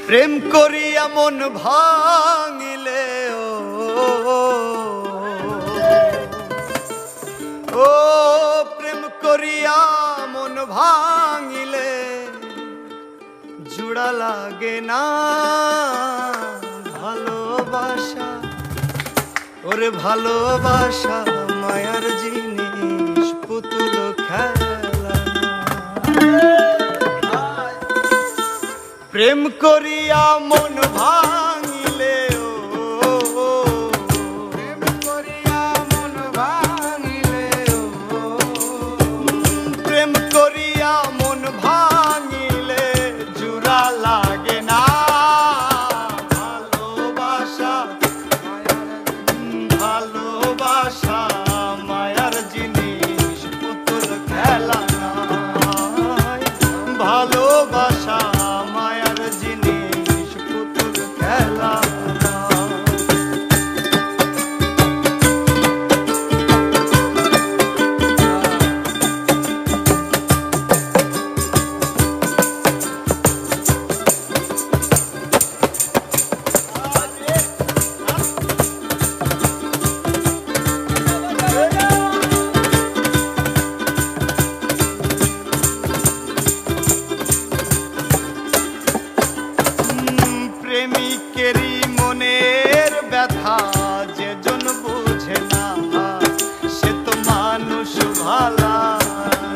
প্রেম করিয়া মন ভাঙিলে ও প্রেম করিয়া মন ভাঙিলে জোড়া লাগে না ভালোবাসা। ওরে ভালোবাসা মায়ার জিনিস, পুতুল খেলা না। প্রেম করিয়া মন ভাঙিলে প্রেম করিয়া মন ভাঙিলে প্রেম করিয়া মন ভাঙিলে জোড়া লাগে না ভালোবাসা। ভালোবাসা মায়ার জিনিস, পুতুল খেলা না। ভালোবাসা মায়ার জিনিস, পুতুল খেলা না। প্রেমিকেরই মনের ব্যথা যেজন বুঝে না, সে তো মানুষ ভালা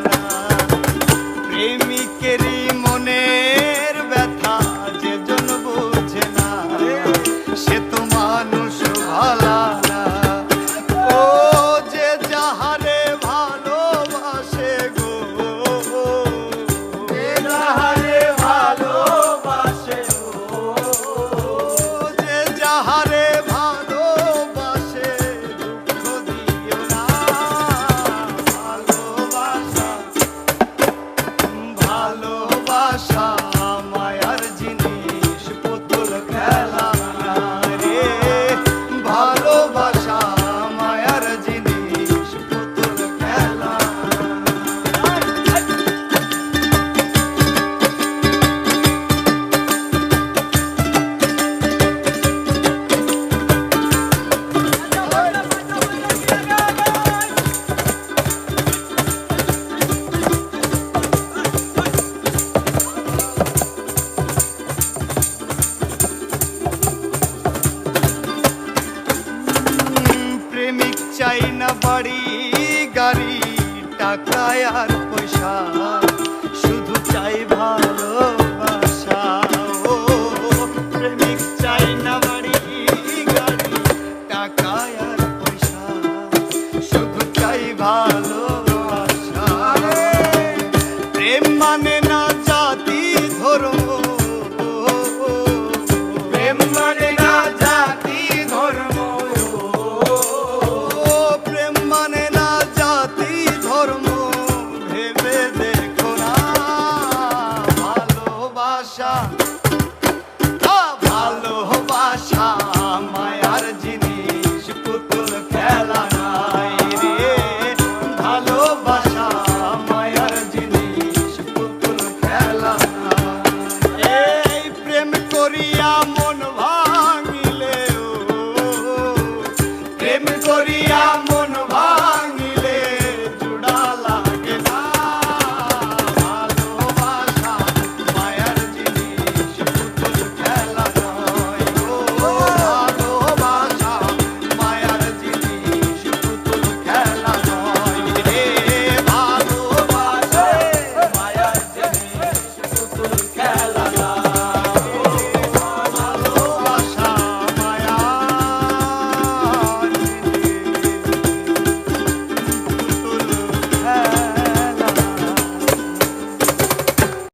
না। প্রেমিকেরই মনের ব্যথা যেজন বুঝে না, সে তো মানুষ ভালা না। ও যে যাহারে ভালোবাসে গো, যে যাহারে ভালোবাসে যাহারে ভালোবাসে দুঃখ দিও না। ভালোবাসা ভালোবাসা মায়ার জিনিস, পুতুল খেলা না রে। ভালোবাসা মায়ার জিনিস, পুতুল খেলা না। প্রেমিক চাই না বাড়ি গাড়ি টাকা আর